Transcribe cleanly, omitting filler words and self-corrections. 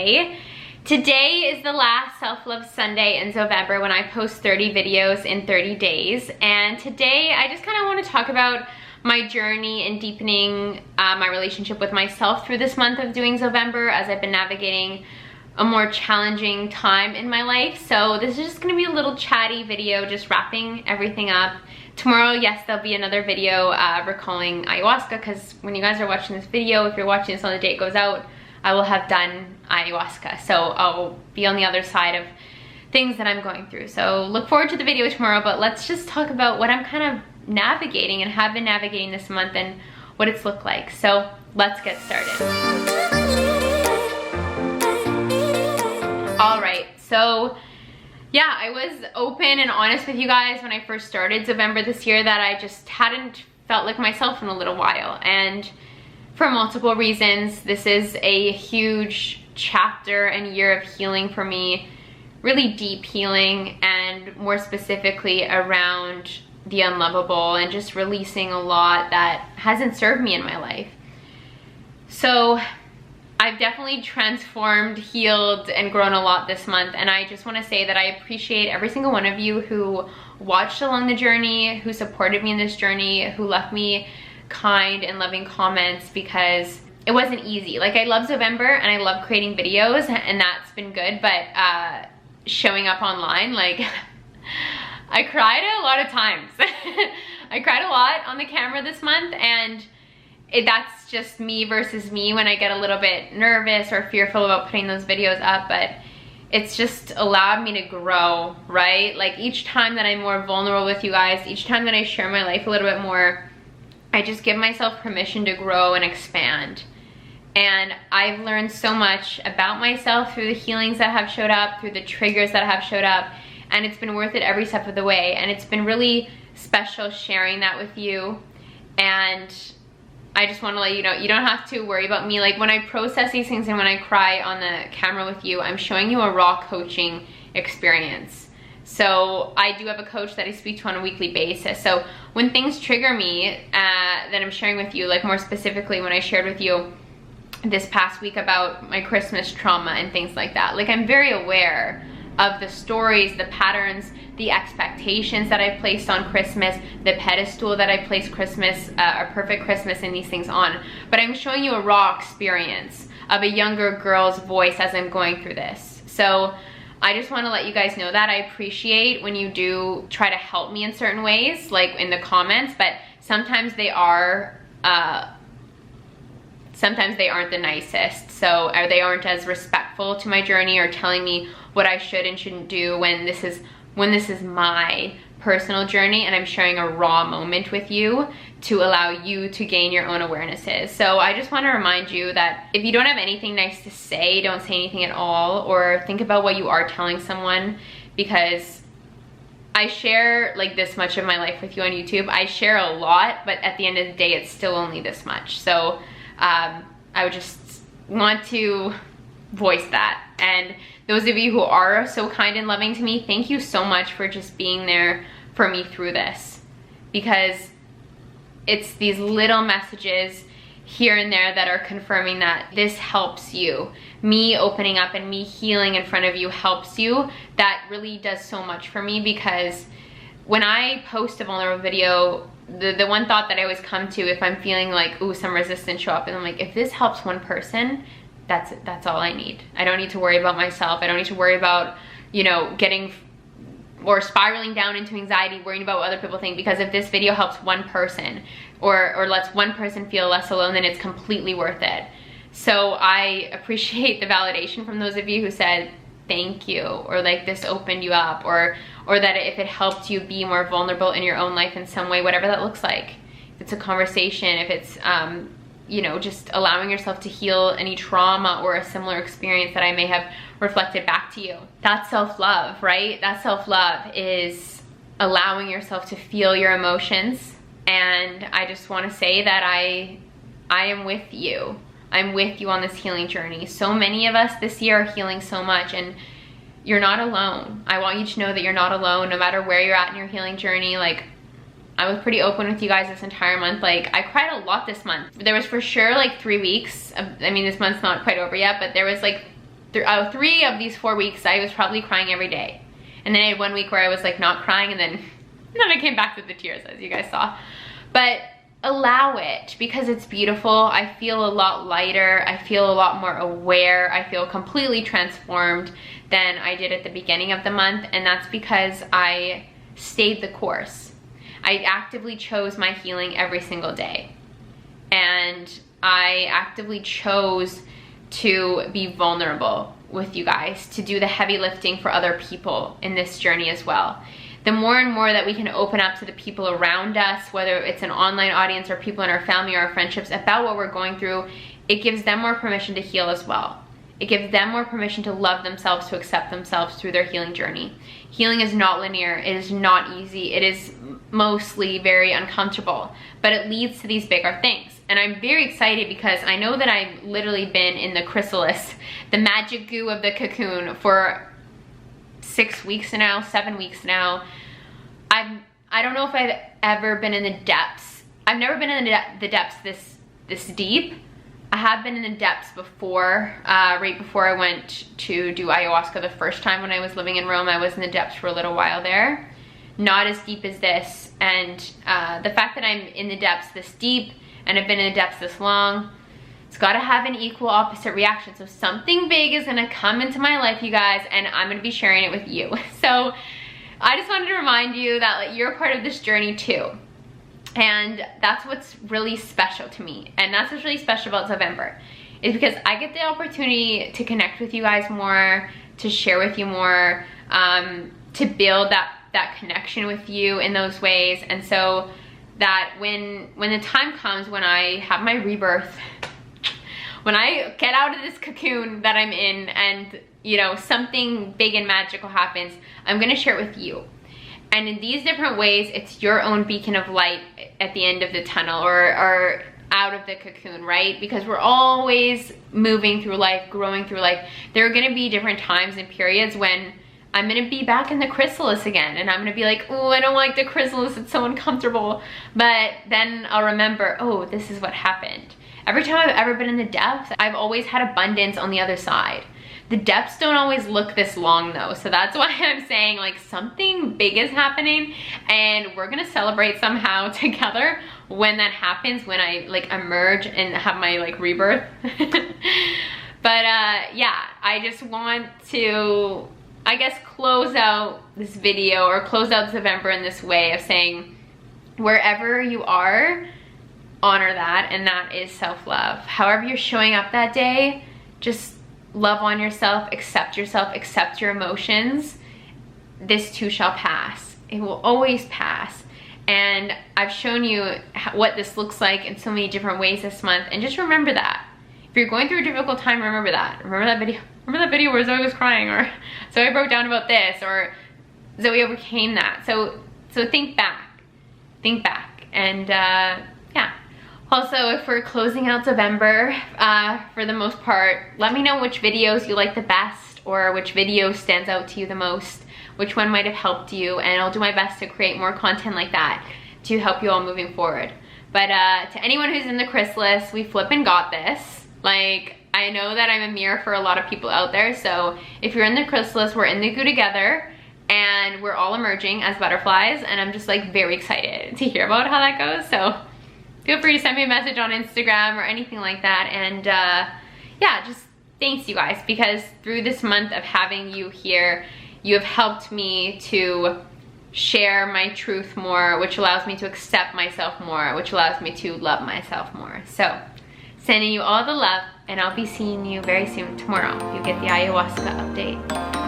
Sunday. Today is the last Self-Love Sunday in November when I post 30 videos in 30 days. And today I just kind of want to talk about my journey in deepening my relationship with myself through this month of doing November, as I've been navigating a more challenging time in my life. So this is just gonna be a little chatty video, just wrapping everything up. Tomorrow, yes, there'll be another video recalling ayahuasca, because when you guys are watching this video, if you're watching this on the day it goes out, I will have done ayahuasca. So I'll be on the other side of things that I'm going through. So look forward to the video tomorrow, but let's just talk about what I'm kind of navigating and have been navigating this month and what it's looked like. So let's get started. All right, so yeah, I was open and honest with you guys when I first started November this year that I just hadn't felt like myself in a little while, and for multiple reasons. This is a huge chapter and year of healing for me, really deep healing, and more specifically around the unlovable and just releasing a lot that hasn't served me in my life. So I've definitely transformed, healed, and grown a lot this month, and I just want to say that I appreciate every single one of you who watched along the journey, who supported me in this journey, who left me kind and loving comments, because it wasn't easy. Like, I love November and I love creating videos, and that's been good, but showing up online, like I cried a lot of times. I cried a lot on the camera this month, and that's just me versus me when I get a little bit nervous or fearful about putting those videos up, but it's just allowed me to grow, right? Like, each time that I'm more vulnerable with you guys, each time that I share my life a little bit more, I just give myself permission to grow and expand. And I've learned so much about myself through the healings that have showed up, through the triggers that have showed up, and it's been worth it every step of the way. And it's been really special sharing that with you. And I just want to let you know, you don't have to worry about me. Like, when I process these things and when I cry on the camera with you, I'm showing you a raw coaching experience. So I do have a coach that I speak to on a weekly basis. So when things trigger me that I'm sharing with you, like more specifically when I shared with you this past week about my Christmas trauma and things like that, like, I'm very aware of the stories, the patterns, the expectations that I placed on Christmas, the pedestal that I placed Christmas, a perfect Christmas and these things on. But I'm showing you a raw experience of a younger girl's voice as I'm going through this. So I just want to let you guys know that I appreciate when you do try to help me in certain ways, like in the comments, but sometimes they are, sometimes they aren't the nicest. So they aren't as respectful to my journey or telling me what I should and shouldn't do when this is my personal journey and I'm sharing a raw moment with you to allow you to gain your own awarenesses. So I just want to remind you that if you don't have anything nice to say, don't say anything at all, or think about what you are telling someone, because I share like this much of my life with you on YouTube. I share a lot, but at the end of the day, it's still only this much. So I would just want to voice that. And those of you who are so kind and loving to me, thank you so much for just being there for me through this, because it's these little messages here and there that are confirming that this helps you. Me opening up and me healing in front of you helps you. That really does so much for me, because when I post a vulnerable video, the one thought that I always come to if I'm feeling like, ooh, some resistance show up, and I'm like, if this helps one person, that's all I need. I don't need to worry about myself. I don't need to worry about, you know, getting or spiraling down into anxiety, worrying about what other people think, because if this video helps one person or lets one person feel less alone, then it's completely worth it. So I appreciate the validation from those of you who said thank you, or like this opened you up, or that if it helped you be more vulnerable in your own life in some way, whatever that looks like. If it's a conversation, if it's you know, just allowing yourself to heal any trauma or a similar experience that I may have reflected back to you. That's self-love, right? That self-love is allowing yourself to feel your emotions. And I just want to say that I am with you. I'm with you on this healing journey. So many of us this year are healing so much, and you're not alone. I want you to know that you're not alone, no matter where you're at in your healing journey. Like, I was pretty open with you guys this entire month. Like, I cried a lot this month. There was for sure like 3 weeks. I mean, this month's not quite over yet, but there was like 3 of these 4 weeks, I was probably crying every day. And then I had 1 week where I was like not crying, and then I came back with the tears, as you guys saw. But allow it, because it's beautiful. I feel a lot lighter. I feel a lot more aware. I feel completely transformed than I did at the beginning of the month. And that's because I stayed the course. I actively chose my healing every single day. And I actively chose to be vulnerable with you guys, to do the heavy lifting for other people in this journey as well. The more and more that we can open up to the people around us, whether it's an online audience or people in our family or our friendships, about what we're going through, it gives them more permission to heal as well. It gives them more permission to love themselves, to accept themselves through their healing journey. Healing is not linear. It is not easy. It is mostly very uncomfortable, but it leads to these bigger things. And I'm very excited because I know that I've literally been in the chrysalis, the magic goo of the cocoon, for 6 weeks now, 7 weeks now. I don't know if I've ever been in the depths. I've never been in the depths this deep. I have been in the depths before, right before I went to do ayahuasca the first time when I was living in Rome. I was in the depths for a little while there. Not as deep as this. And the fact that I'm in the depths this deep and I've been in the depths this long, it's got to have an equal opposite reaction. So something big is going to come into my life, you guys, and I'm going to be sharing it with you. So I just wanted to remind you that like, you're a part of this journey too. And that's what's really special to me. And that's what's really special about November, is because I get the opportunity to connect with you guys more, to share with you more, to build that connection with you in those ways. And so that when the time comes, when I have my rebirth, when I get out of this cocoon that I'm in and, you know, something big and magical happens, I'm gonna share it with you. And in these different ways, it's your own beacon of light at the end of the tunnel, or out of the cocoon, right? Because we're always moving through life, growing through life. There are gonna be different times and periods when I'm gonna be back in the chrysalis again, and I'm gonna be like, oh, I don't like the chrysalis, it's so uncomfortable. But then I'll remember, oh, this is what happened. Every time I've ever been in the depths, I've always had abundance on the other side. The depths don't always look this long though, so that's why I'm saying like something big is happening, and we're gonna celebrate somehow together when that happens, when I like emerge and have my like rebirth. But yeah, I just want to, I guess, close out this video, or close out this November in this way of saying, wherever you are, honor that, and that is self-love. However you're showing up that day, just love on yourself, accept your emotions. This too shall pass. It will always pass. And I've shown you what this looks like in so many different ways this month, and just remember that. If you're going through a difficult time, remember that. Remember that video where Zoe was crying, or Zoe broke down about this, or Zoe overcame that. So think back, and yeah. Also, if we're closing out November, for the most part, let me know which videos you like the best, or which video stands out to you the most, which one might have helped you, and I'll do my best to create more content like that to help you all moving forward. But to anyone who's in the chrysalis, we flippin' got this. Like, I know that I'm a mirror for a lot of people out there, so if you're in the chrysalis, we're in the goo together, and we're all emerging as butterflies, and I'm just like very excited to hear about how that goes. So feel free to send me a message on Instagram or anything like that. And yeah, just thanks you guys, because through this month of having you here, you have helped me to share my truth more, which allows me to accept myself more, which allows me to love myself more. So sending you all the love, and I'll be seeing you very soon tomorrow. You'll get the ayahuasca update.